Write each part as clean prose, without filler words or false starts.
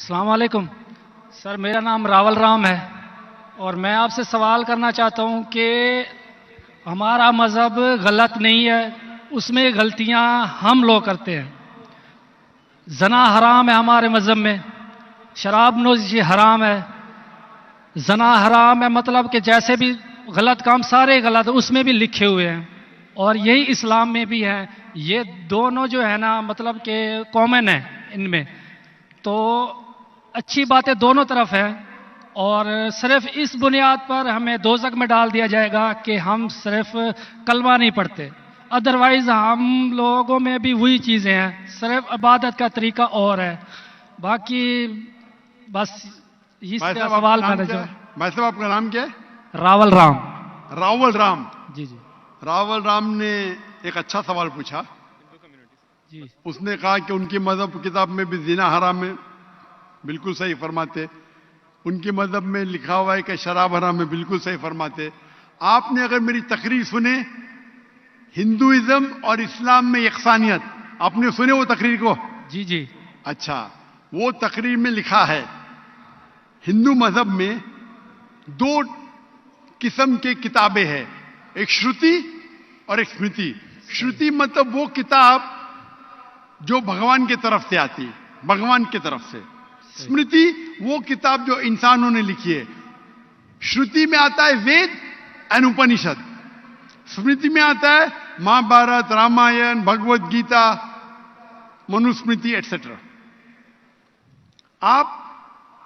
अस्सलाम वालेकुम सर, मेरा नाम रावल राम है और मैं आपसे सवाल करना चाहता हूं कि हमारा मज़हब गलत नहीं है, उसमें गलतियां हम लोग करते हैं। जना हराम है हमारे मज़हब में, शराब नोशी हराम है, जना हराम है, मतलब कि जैसे भी गलत काम सारे गलत उसमें भी लिखे हुए हैं और यही इस्लाम में भी है। ये दोनों जो है ना, मतलब कि कॉमन है इनमें, तो अच्छी बातें दोनों तरफ हैं और सिर्फ इस बुनियाद पर हमें दोज़ख में डाल दिया जाएगा कि हम सिर्फ कलमा नहीं पढ़ते। अदरवाइज हम लोगों में भी वही चीज़ें हैं, सिर्फ इबादत का तरीका और है। बाकी बस इस सवाल मैंने जो। भाई साहब, आपका नाम क्या है? रावल राम। रावल राम जी जी रावल राम ने एक अच्छा सवाल पूछा। जी उसने कहा कि उनकी मजहब किताब में भी जिना हराम है। बिल्कुल सही फरमाते। उनके मजहब में लिखा हुआ है कि शराब हराम है। बिल्कुल सही फरमाते। आपने अगर मेरी तकरीर सुने, हिंदुइज्म और इस्लाम में यकसानियत, आपने सुने वो तकरीर को? जी जी अच्छा, वो तकरीर में लिखा है हिंदू मजहब में दो किस्म के किताबें हैं, एक श्रुति और एक स्मृति। श्रुति मतलब वो किताब जो भगवान की तरफ से आती, भगवान की तरफ से। स्मृति वो किताब जो इंसानों ने लिखी है। श्रुति में आता है वेद एंड उपनिषद, स्मृति में आता है महाभारत, रामायण, भगवत गीता, मनुस्मृति एटसेट्रा। आप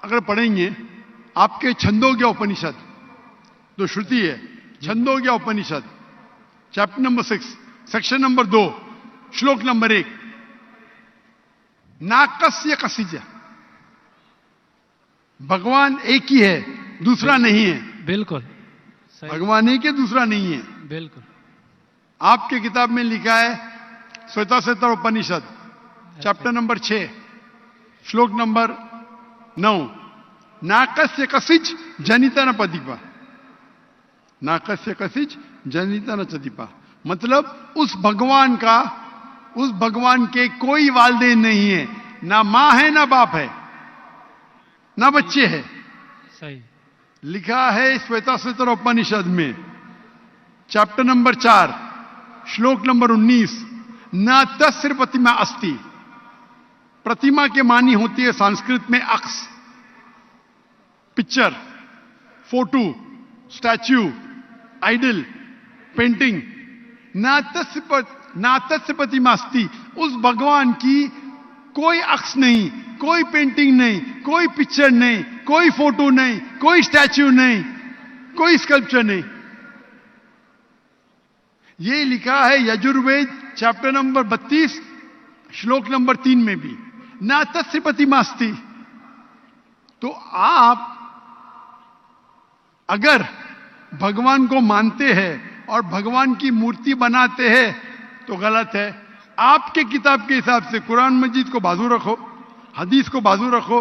अगर पढ़ेंगे आपके छंदोग्य उपनिषद जो श्रुति है, छंदोग्य उपनिषद चैप्टर नंबर 6 सेक्शन नंबर 2 श्लोक नंबर 1, नाकस्य कसिज, भगवान एक ही है, दूसरा नहीं है। बिल्कुल भगवान एक है, दूसरा नहीं है। बिल्कुल। आपके किताब में लिखा है श्वेता उपनिषद चैप्टर नंबर 6 श्लोक नंबर 9, नाकस्य कसिज जनिता न पदीपा, नाकस्य कसिज जनिता न चदीपा। मतलब उस भगवान का, उस भगवान के कोई वालिदैन नहीं है, ना मां है ना बाप है ना बच्चे हैं। सही लिखा है श्वेता उपनिषद में चैप्टर नंबर 4 श्लोक नंबर 19, न तस्य प्रतिमा अस्ति। प्रतिमा के मानी होती है संस्कृत में अक्स, picture, photo, statue, idol, painting. ना तस्य प्रतिमा अस्ति, उस भगवान की कोई अक्स नहीं, कोई पेंटिंग नहीं, कोई पिक्चर नहीं, कोई फोटो नहीं, कोई स्टैच्यू नहीं, कोई स्कल्पचर नहीं। ये लिखा है यजुर्वेद चैप्टर नंबर 32 श्लोक नंबर 3 में भी, ना तस्य प्रतिमा अस्ति। तो आप अगर भगवान को मानते हैं और भगवान की मूर्ति बनाते हैं तो गलत है। आपके किताब के हिसाब से कुरान मजीद को बाजू रखो, हदीस को बाजू रखो।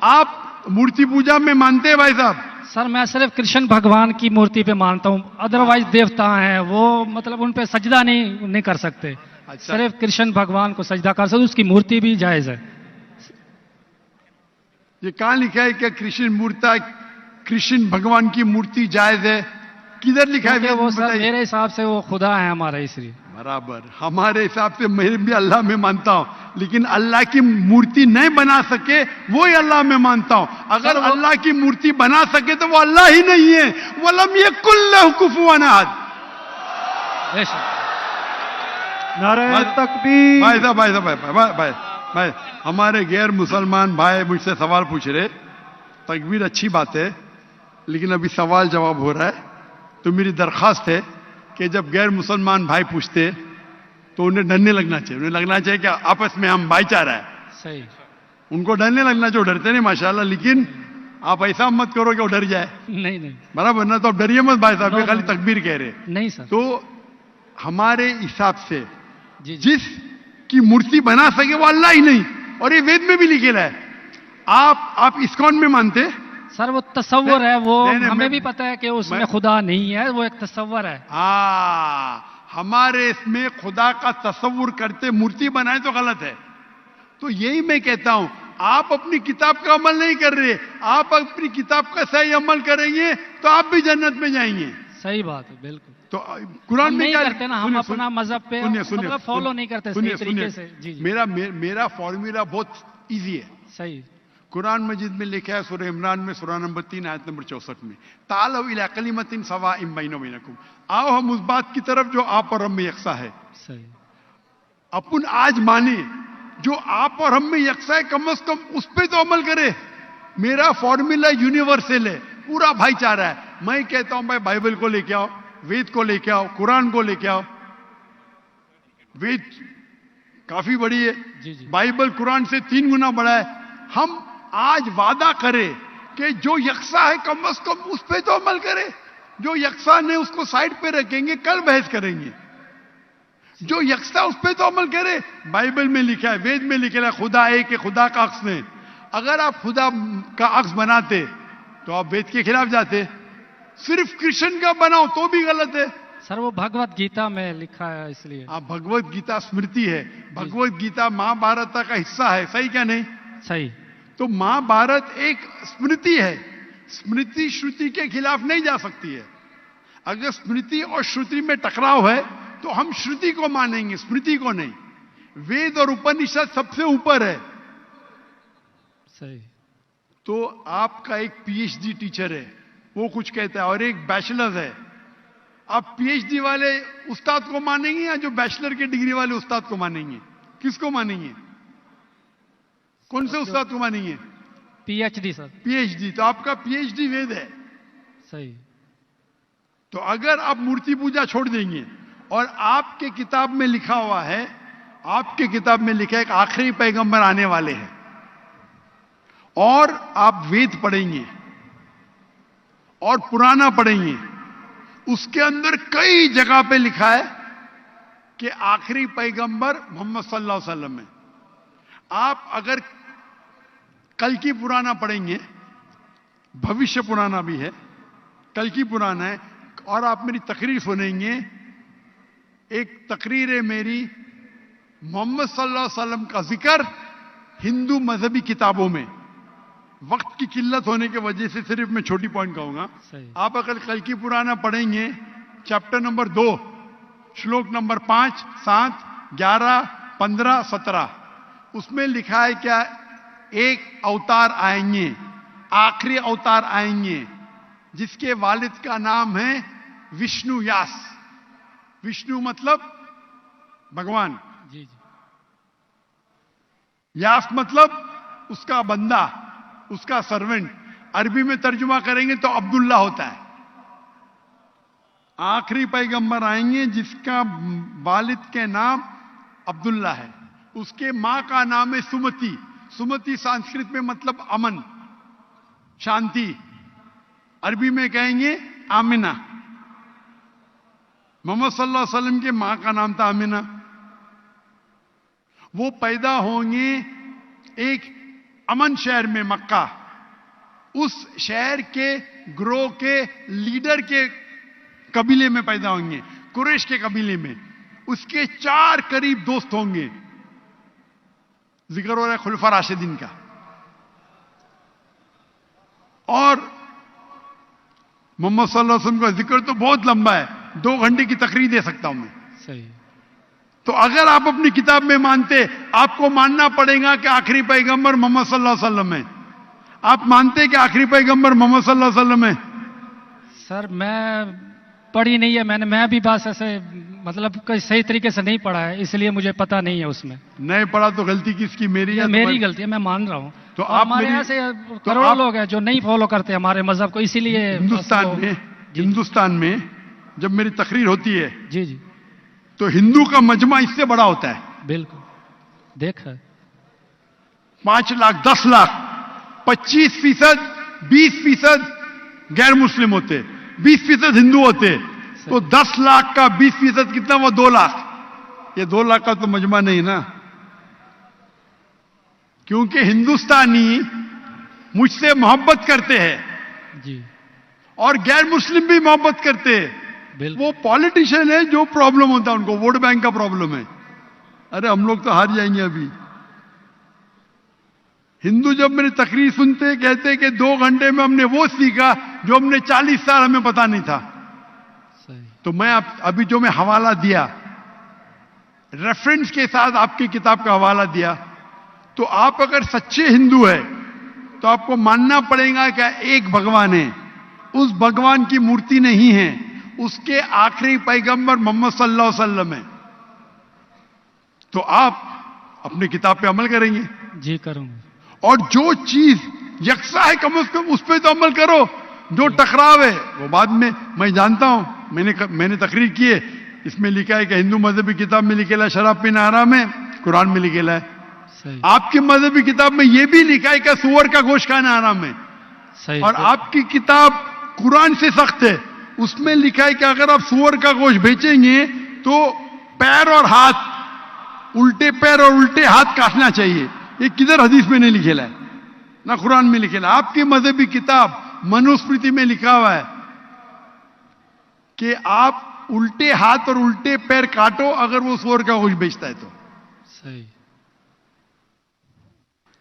आप मूर्ति पूजा में मानते हैं भाई साहब? सर, मैं सिर्फ कृष्ण भगवान की मूर्ति पे मानता हूँ, अदरवाइज देवता हैं वो, मतलब उन पे सजदा नहीं कर सकते। अच्छा। सिर्फ कृष्ण भगवान को सजदा कर सकते, उसकी मूर्ति भी जायज है। ये कहां लिखा है कि कृष्ण भगवान की मूर्ति जायज है? किधर लिखा है? वो सर मेरे हिसाब से वो खुदा है हमारा, इसलिए। बराबर, हमारे हिसाब से मैं भी अल्लाह में मानता हूं, लेकिन अल्लाह की मूर्ति नहीं बना सके वो ही अल्लाह में मानता हूं। अगर अल्लाह की मूर्ति बना सके तो वो अल्लाह ही नहीं है। वलम यकुल लहु कुफुवन अहद। नारे तकबीर। भाई, हमारे गैर मुसलमान भाई मुझसे सवाल पूछ रहे। तकबीर अच्छी बात है, लेकिन अभी सवाल जवाब हो रहा है। तो मेरी दरखास्त है कि जब गैर मुसलमान भाई पूछते तो उन्हें डरने लगना चाहिए। उन्हें लगना चाहिए कि आपस में हम भाईचारा है। सही। उनको डरने लगना चाहिए। डरते नहीं माशाल्लाह, लेकिन आप ऐसा मत करो कि वो डर जाए। नहीं नहीं बराबर ना? तो आप डरिए मत भाई साहब, ये खाली तकबीर कह रहे। नहीं सर। तो हमारे हिसाब से जी जी। जिस की मूर्ति बना सके वो अल्लाह ही नहीं, और ये वेद में भी लिखेला है। आप इस्कॉन में मानते? सर वो तसव्वुर है, वो नहीं, हमें भी पता है कि उसमें खुदा नहीं है, वो एक तसव्वुर है। हमारे इसमें खुदा का तसव्वुर करते मूर्ति बनाए तो गलत है। तो यही मैं कहता हूं आप अपनी किताब का अमल नहीं कर रहे, आप अपनी किताब का सही अमल करेंगे तो आप भी जन्नत में जाएंगे। सही बात है, बिल्कुल। तो कुरान हम में नहीं क्या करते ना, हम सुनिए, अपना मजहब पे सुनिए, सुनिए, मतलब फॉलो नहीं करते सही सुनिए, तरीके सुनिए। से। जी जी, मेरा फॉर्मूला बहुत इजी है। सही। कुरान मजीद में लिखा है सूरह इमरान में सूरह नंबर 3 आयत नंबर 64 में, तालौ इला कलिमतिन सवाइम बैना बैनकुम, आओ हम उस बात की तरफ जो आप और हम में यकसा है। सही। अपन आज माने जो आप और हम में यकसा है, कम से कम उस पे तो अमल करे। मेरा फॉर्मूला यूनिवर्सल है, पूरा भाईचारा है। मैं कहता हूं भाई बाइबल को लेके आओ, वेद को लेके आओ, कुरान को लेके आओ। वेद काफी बड़ी है, जी जी, बाइबल कुरान से 3 गुना बड़ा है। हम आज वादा करें कि जो यकसा है कम से कम उस पे तो अमल करे। जो यकसा नहीं उसको साइड पे रखेंगे, कल बहस करेंगे। जो यकसा उस पे तो अमल करे। बाइबल में लिखा है, वेद में लिखा है, खुदा एक है, खुदा का अक्स नहीं। अगर आप खुदा का अक्स बनाते तो आप वेद के खिलाफ जाते। सिर्फ कृष्ण का बनाओ तो भी गलत है। सर वो भगवत गीता में लिखा है इसलिए। आप भगवत गीता स्मृति है, भगवत गीता महाभारत का हिस्सा है, सही क्या नहीं? सही। तो महाभारत एक स्मृति है, स्मृति श्रुति के खिलाफ नहीं जा सकती है। अगर स्मृति और श्रुति में टकराव है तो हम श्रुति को मानेंगे, स्मृति को नहीं। वेद और उपनिषद सबसे ऊपर है। सही। तो आपका एक पीएचडी टीचर है, वो कुछ कहता है, और एक बैचलर है। आप पीएचडी वाले उस्ताद को मानेंगे या जो बैचलर के डिग्री वाले उस्ताद को मानेंगे? किसको मानेंगे? कौन से उस्ताद को मानेंगे? PhD sir. पीएचडी। तो आपका पीएचडी वेद है। सही। तो अगर आप मूर्ति पूजा छोड़ देंगे और आपके किताब में लिखा हुआ है, आपके किताब में लिखा है कि आखिरी पैगंबर आने वाले हैं, और आप वेद पढ़ेंगे और पुराना पढ़ेंगे, उसके अंदर कई जगह पे लिखा है कि आखिरी पैगंबर मोहम्मद सल्लल्लाहु अलैहि वसल्लम है। आप अगर कल की पुराना पढ़ेंगे, भविष्य पुराना भी है, कल की पुराना है, और आप मेरी तकरीर सुनेंगे। एक तकरीर है मेरी, मोहम्मद सल्लल्लाहु अलैहि वसल्लम का जिक्र हिंदू मजहबी किताबों में। वक्त की किल्लत होने की वजह से सिर्फ मैं छोटी पॉइंट कहूंगा। आप अगर कल की पुराना पढ़ेंगे, चैप्टर नंबर 2, श्लोक नंबर 5, 7, 11, 15, 17, उसमें लिखा है क्या? एक अवतार आएंगे, आखिरी अवतार आएंगे, जिसके वालिद का नाम है विष्णु यास। विष्णु मतलब भगवान, जी जी, यास मतलब उसका बंदा, उसका सर्वेंट। अरबी में तर्जुमा करेंगे तो अब्दुल्ला होता है। आखिरी पैगंबर आएंगे जिसका वालिद के नाम अब्दुल्ला है, उसके मां का नाम है सुमति। सुमति संस्कृत में मतलब अमन, शांति। अरबी में कहेंगे आमिना। मोहम्मद सल्लल्लाहु अलैहि वसल्लम के मां का नाम था आमिना। वो पैदा होंगे एक अमन शहर में, मक्का। उस शहर के ग्रोह के लीडर के कबीले में पैदा होंगे, कुरैश के कबीले में। उसके 4 करीब दोस्त होंगे। जिक्र हो रहा है खुलफा राशिदीन का। और मोहम्मद सल्लल्लाहु अलैहि वसल्लम का जिक्र तो बहुत लंबा है, 2 घंटे की तकरीर दे सकता हूं मैं। सही। तो अगर आप अपनी किताब में मानते, आपको मानना पड़ेगा कि आखिरी पैगंबर मोहम्मद सल्लल्लाहु अलैहि वसल्लम है। आप मानते कि आखिरी पैगंबर मोहम्मद सल्लल्लाहु अलैहि वसल्लम है? सर मैं पढ़ी नहीं है, मैं भी बस ऐसे मतलब कोई सही तरीके से नहीं पढ़ा है, इसलिए मुझे पता नहीं है उसमें। नहीं पढ़ा तो गलती किसकी? मेरी है? मेरी गलती है, मैं मान रहा हूं। तो और आप हमारे मेरी- ऐसे तो करोड़ों आप- लोग हैं जो नहीं फॉलो करते हमारे मजहब को, इसीलिए हिंदुस्तान में जब मेरी तकरीर होती है जी जी, तो हिंदू का मजमा इससे बड़ा होता है। बिल्कुल देखा है। 5 लाख, 10 लाख, 25%, 20% गैर मुस्लिम होते, 20% हिंदू होते। तो 10 लाख का 20% कितना हुआ? 2 लाख। ये 2 लाख का तो मजमा नहीं ना, क्योंकि हिंदुस्तानी मुझसे मोहब्बत करते हैं जी, और गैर मुस्लिम भी मोहब्बत करते हैं। बिल्कुल। वो पॉलिटिशियन है जो प्रॉब्लम होता है उनको, वोट बैंक का प्रॉब्लम है। अरे हम लोग तो हार जाएंगे अभी। हिंदू जब मेरी तकरीर सुनते कहते कि 2 घंटे में हमने वो सीखा जो हमने 40 साल हमें पता नहीं था। सही। तो मैं अभी जो मैं हवाला दिया, रेफरेंस के साथ आपकी किताब का हवाला दिया, तो आप अगर सच्चे हिंदू है तो आपको मानना पड़ेगा कि एक भगवान है, उस भगवान की मूर्ति नहीं है, उसके आखिरी पैगंबर मोहम्मद सल्लल्लाहु अलैहि वसल्लम है। तो आप अपनी किताब पे अमल करेंगे। जी करूंगा। और जो चीज यकसा है कम से कम उस पर तो अमल करो। जो टकराव है वो बाद में, मैं जानता हूं, मैंने तकरीर की है, इसमें लिखा है कि हिंदू मजहबी किताब में लिखेला है शराब पीना हराम है, कुरान में लिखेला है। सही। आपकी मजहबी किताब में यह भी लिखा है कि सुअर का गोश्त खाना हराम है। सही। और आपकी किताब कुरान से सख्त है, उसमें लिखा है कि अगर आप सुअर का गोश्त बेचेंगे तो पैर और हाथ, उल्टे पैर और उल्टे हाथ काटना चाहिए। ये किधर हदीस में नहीं लिखेला है, ना कुरान में लिखेला। आपकी मजहबी किताब मनुस्मृति में लिखा हुआ है कि आप उल्टे हाथ और उल्टे पैर काटो अगर वो सुअर का गोश्त बेचता है तो। सही।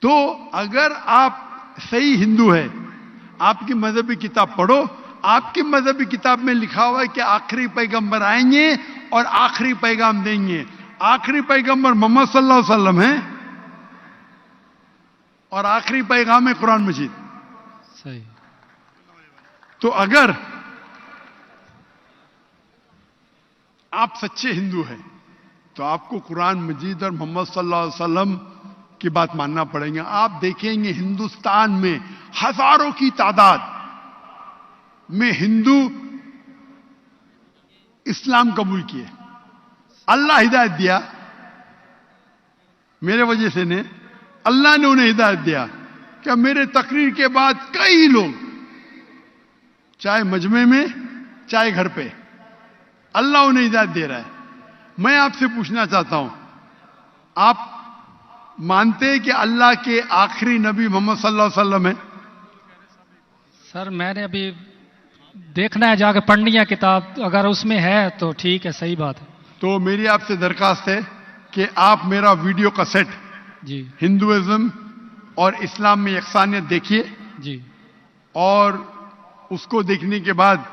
तो अगर आप सही हिंदू है, आपकी मजहबी किताब पढ़ो। आपकी मजहबी किताब में लिखा हुआ है कि आखिरी पैगंबर आएंगे और आखिरी पैगाम देंगे। आखिरी पैगंबर मोहम्मद सल्लल्लाहु अलैहि वसल्लम है और आखिरी पैगाम है कुरान मजीद। सही। तो अगर आप सच्चे हिंदू हैं तो आपको कुरान मजीद और मोहम्मद सल्लल्लाहु अलैहि वसल्लम की बात मानना पड़ेगा। आप देखेंगे हिंदुस्तान में हजारों की तादाद में हिंदू इस्लाम कबूल किए। अल्लाह हिदायत दिया, मेरे वजह से ने, अल्लाह ने उन्हें हिदायत दिया कि मेरे तकरीर के बाद कई लोग, चाहे मजमे में चाहे घर पे, अल्लाह उन्हें हिदायत दे रहा है। मैं आपसे पूछना चाहता हूं, आप मानते हैं कि अल्लाह के आखिरी नबी मोहम्मद सल्लल्लाहु अलैहि वसल्लम है? सर मैंने अभी देखना है, जाके पढ़नी है किताब, अगर उसमें है तो ठीक है, सही बात है। तो मेरी आपसे दरखास्त है कि आप मेरा वीडियो कैसेट जी। हिंदुइज्म और इस्लाम में यकसानियत देखिए जी। और उसको देखने के बाद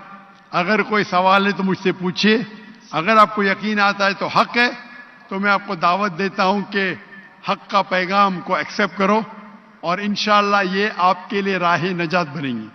अगर कोई सवाल है तो मुझसे पूछिए। अगर आपको यकीन आता है तो हक है, तो मैं आपको दावत देता हूं कि हक का पैगाम को एक्सेप्ट करो और इंशाअल्लाह ये आपके लिए राह नजात बनेंगी।